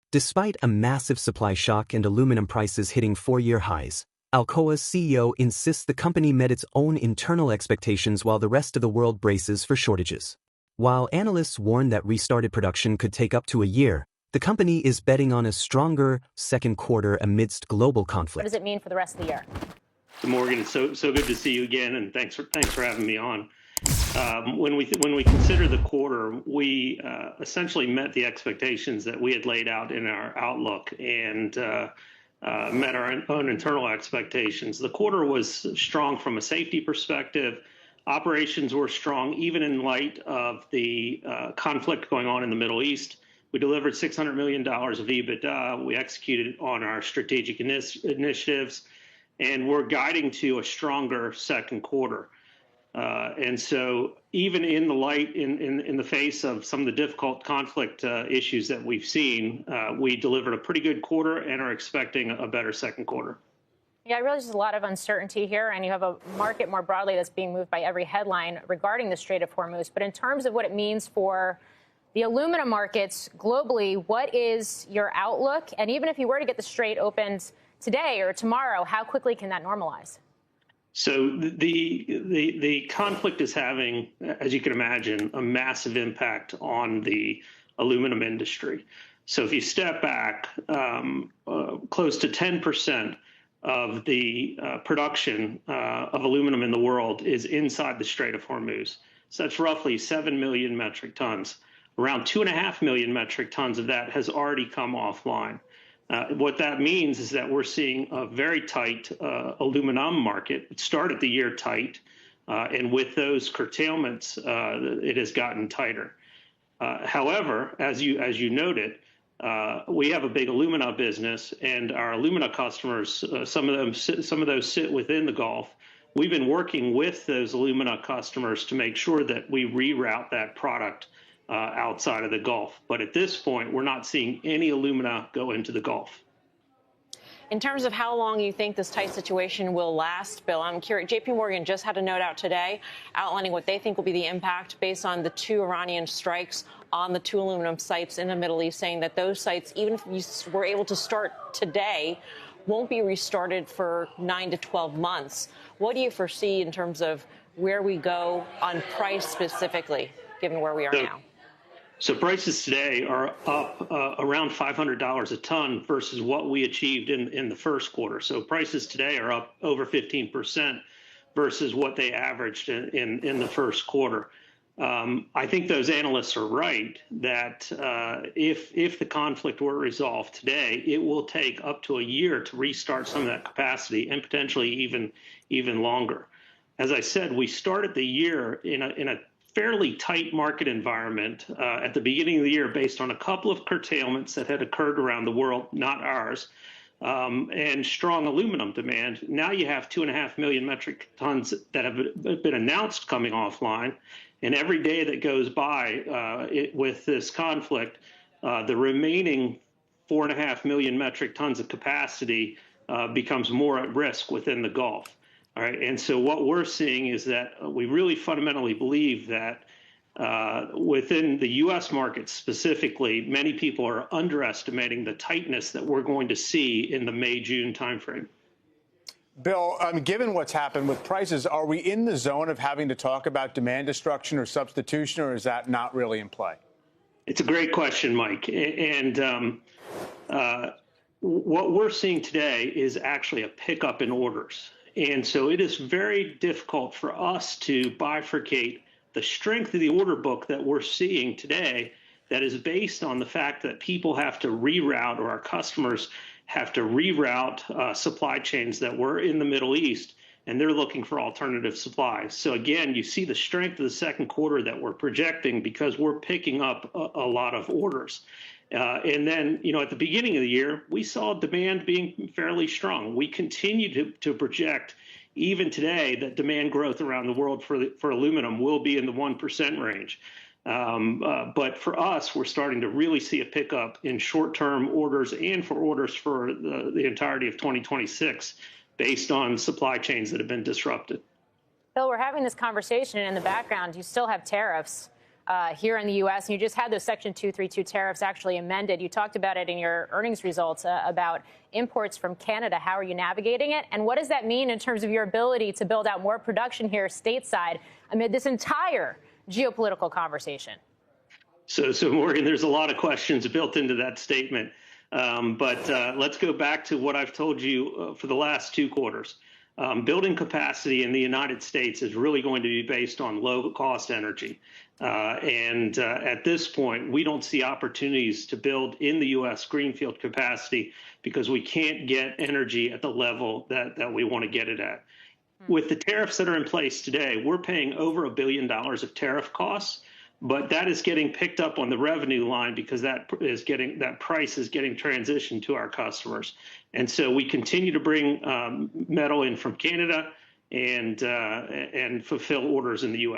Despite a massive supply shock and aluminum prices hitting 4-year highs, Alcoa's CEO insists the company met its own internal expectations while the rest of the world braces for shortages. While analysts warn that restarted production could take up to a year, the company is betting on a stronger second quarter amidst global conflict. What does it mean for the rest of the year? So Morgan, it's so good to see you again, and thanks for having me on. When we consider the quarter, we essentially met the expectations that we had laid out in our outlook and met our own internal expectations. The quarter was strong from a safety perspective. Operations were strong even in light of the conflict going on in the Middle East. We delivered $600 million of EBITDA. We executed on our strategic initiatives, and we're guiding to a stronger second quarter. And so even in the face of some of the difficult conflict issues that we've seen, we delivered a pretty good quarter and are expecting a better second quarter. Yeah, I realize there's a lot of uncertainty here, and you have a market more broadly that's being moved by every headline regarding the Strait of Hormuz. But in terms of what it means for the aluminum markets globally, what is your outlook? And even if you were to get the Strait opened today or tomorrow, how quickly can that normalize? So the conflict is having, as you can imagine, a massive impact on the aluminum industry. So if you step back, close to 10% of the production of aluminum in the world is inside the Strait of Hormuz. So that's roughly 7 million metric tons. Around 2.5 million metric tons of that has already come offline. What that means is that we're seeing a very tight aluminum market. It started the year tight, and with those curtailments, it has gotten tighter. However, as you noted, we have a big alumina business, and our alumina customers, some of those sit within the Gulf. We've been working with those alumina customers to make sure that we reroute that product outside of the Gulf. But at this point, we're not seeing any alumina go into the Gulf. In terms of how long you think this tight situation will last, Bill, I'm curious. JP Morgan just had a note out today outlining what they think will be the impact based on the 2 Iranian strikes on the 2 aluminum sites in the Middle East, saying that those sites, even if you were able to start today, won't be restarted for 9 to 12 months. What do you foresee in terms of where we go on price specifically, given where we are now? So prices today are up around $500 a ton versus what we achieved in the first quarter. So prices today are up over 15% versus what they averaged in the first quarter. I think those analysts are right that if the conflict were resolved today, it will take up to a year to restart some of that capacity and potentially even longer. As I said, we started the year in a fairly tight market environment at the beginning of the year based on a couple of curtailments that had occurred around the world, not ours, and strong aluminum demand. Now you have 2.5 million metric tons that have been announced coming offline. And every day that goes by with this conflict, the remaining 4.5 million metric tons of capacity becomes more at risk within the Gulf. All right. And so what we're seeing is that we really fundamentally believe that within the U.S. market specifically, many people are underestimating the tightness that we're going to see in the May-June timeframe. Bill, given what's happened with prices, are we in the zone of having to talk about demand destruction or substitution, or is that not really in play? It's a great question, Mike. And what we're seeing today is actually a pickup in orders. And so it is very difficult for us to bifurcate the strength of the order book that we're seeing today that is based on the fact that people have to reroute, or our customers have to reroute supply chains that were in the Middle East, and they're looking for alternative supplies. So again, you see the strength of the second quarter that we're projecting because we're picking up a lot of orders. And then, at the beginning of the year, we saw demand being fairly strong. We continue to project, even today, that demand growth around the world for aluminum will be in the 1% range. But for us, we're starting to really see a pickup in short-term orders and for orders for the entirety of 2026 based on supply chains that have been disrupted. Bill, we're having this conversation, and in the background, you still have tariffs here in the U.S. And you just had those Section 232 tariffs actually amended. You talked about it in your earnings results about imports from Canada. How are you navigating it? And what does that mean in terms of your ability to build out more production here stateside amid this entire geopolitical conversation? So Morgan, there's a lot of questions built into that statement. But let's go back to what I've told you for the last 2 quarters. Building capacity in the United States is really going to be based on low-cost energy. And at this point, we don't see opportunities to build in the U.S. greenfield capacity because we can't get energy at the level that we want to get it at. With the tariffs that are in place today, we're paying over $1 billion of tariff costs, but that is getting picked up on the revenue line because that price is getting transitioned to our customers. And so we continue to bring metal in from Canada and fulfill orders in the U.S.